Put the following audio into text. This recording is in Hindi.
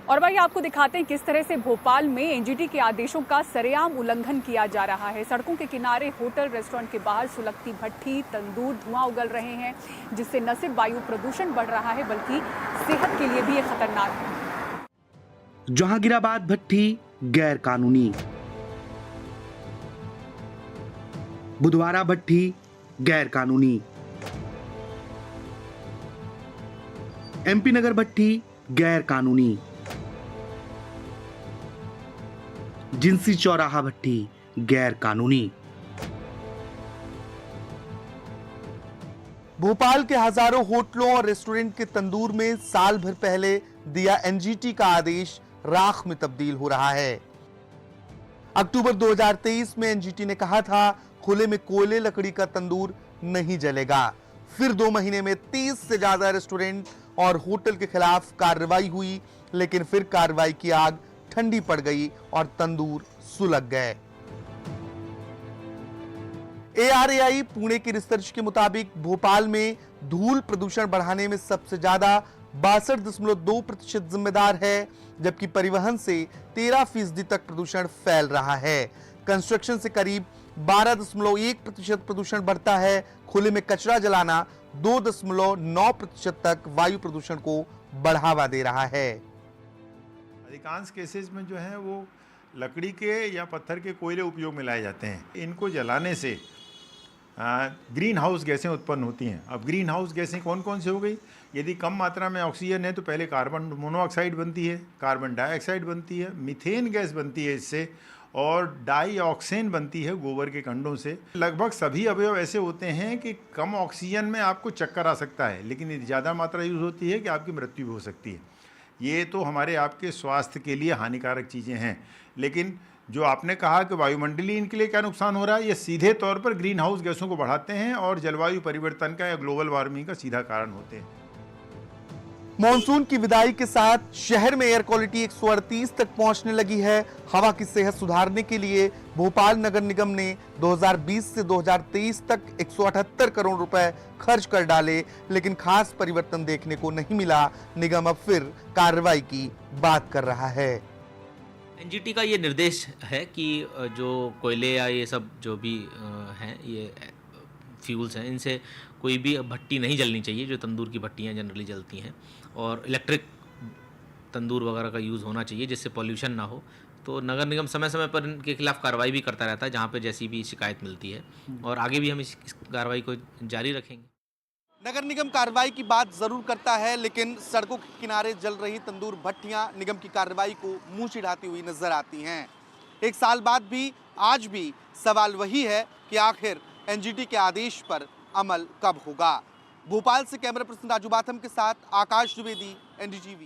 और भाई आपको दिखाते हैं किस तरह से भोपाल में एनजीटी के आदेशों का सरेआम उल्लंघन किया जा रहा है। सड़कों के किनारे होटल रेस्टोरेंट के बाहर सुलगती भट्ठी, तंदूर, धुआं उगल रहे हैं, जिससे न सिर्फ वायु प्रदूषण बढ़ रहा है बल्कि सेहत के लिए भी ये खतरनाक है। जहांगीराबाद भट्ठी गैर कानूनी, बुधवारा भट्ठी गैर कानूनी, एमपी नगर भट्ठी गैर कानूनी, जिंसी चौराहा भट्ठी गैर कानूनी। भोपाल के हजारों होटलों और रेस्टोरेंट के तंदूर में साल भर पहले दिया एनजीटी का आदेश राख में तब्दील हो रहा है। अक्टूबर 2023 में एनजीटी ने कहा था खुले में कोयले लकड़ी का तंदूर नहीं जलेगा। फिर 2 महीने में 30 से ज्यादा रेस्टोरेंट और होटल के खिलाफ कार्रवाई हुई, लेकिन फिर कार्रवाई की आग ठंडी पड़ गई और तंदूर सुलग गए। ARAI पुणे की रिसर्च के मुताबिक भोपाल में धूल प्रदूषण बढ़ाने में सबसे ज्यादा 62.2% जिम्मेदार है, जबकि परिवहन से 13% तक प्रदूषण फैल रहा है। कंस्ट्रक्शन से करीब 12.1% प्रदूषण बढ़ता है। खुले में कचरा जलाना 2.9% तक वायु प्रदूषण को बढ़ावा दे रहा है। अधिकांश केसेस में जो है वो लकड़ी के या पत्थर के कोयले उपयोग में लाए जाते हैं। इनको जलाने से ग्रीन हाउस गैसें उत्पन्न होती हैं। अब ग्रीन हाउस गैसें कौन कौन सी हो गई? यदि कम मात्रा में ऑक्सीजन है तो पहले कार्बन मोनोऑक्साइड बनती है, कार्बन डाइऑक्साइड बनती है, मीथेन गैस बनती है इससे, और डाईऑक्सेन बनती है गोबर के कंडों से। लगभग सभी अवयव ऐसे होते हैं कि कम ऑक्सीजन में आपको चक्कर आ सकता है, लेकिन यदि ज़्यादा मात्रा यूज़ होती है कि आपकी मृत्यु भी हो सकती है। ये तो हमारे आपके स्वास्थ्य के लिए हानिकारक चीज़ें हैं। लेकिन जो आपने कहा कि वायुमंडलीय इनके लिए क्या नुकसान हो रहा है, ये सीधे तौर पर ग्रीन हाउस गैसों को बढ़ाते हैं और जलवायु परिवर्तन का या ग्लोबल वार्मिंग का सीधा कारण होते हैं। मॉनसून की विदाई के साथ शहर में एयर क्वालिटी 138 तक पहुंचने लगी है। हवा की सेहत सुधारने के लिए भोपाल नगर निगम ने 2020 से 2023 तक 178 करोड़ रुपए खर्च कर डाले, लेकिन खास परिवर्तन देखने को नहीं मिला। निगम अब फिर कार्रवाई की बात कर रहा है। एनजीटी का ये निर्देश है कि जो कोयले या ये सब जो भी हैं, ये फ्यूल्स हैं, इनसे कोई भी भट्टी नहीं जलनी चाहिए, जो तंदूर की भट्टियाँ जनरली जलती हैं, और इलेक्ट्रिक तंदूर वगैरह का यूज़ होना चाहिए जिससे पॉल्यूशन ना हो। तो नगर निगम समय समय पर इनके खिलाफ कार्रवाई भी करता रहता है जहाँ पे जैसी भी शिकायत मिलती है, और आगे भी हम इस कार्रवाई को जारी रखेंगे। नगर निगम कार्रवाई की बात जरूर करता है, लेकिन सड़कों के किनारे जल रही तंदूर भट्टियां निगम की कार्रवाई को मुंह चिढ़ाती हुई नजर आती हैं। 1 साल बाद भी आज भी सवाल वही है कि आखिर एनजीटी के आदेश पर अमल कब होगा। भोपाल से कैमरा पर्सन राजू बाथम के साथ आकाश द्विवेदी, NDTV।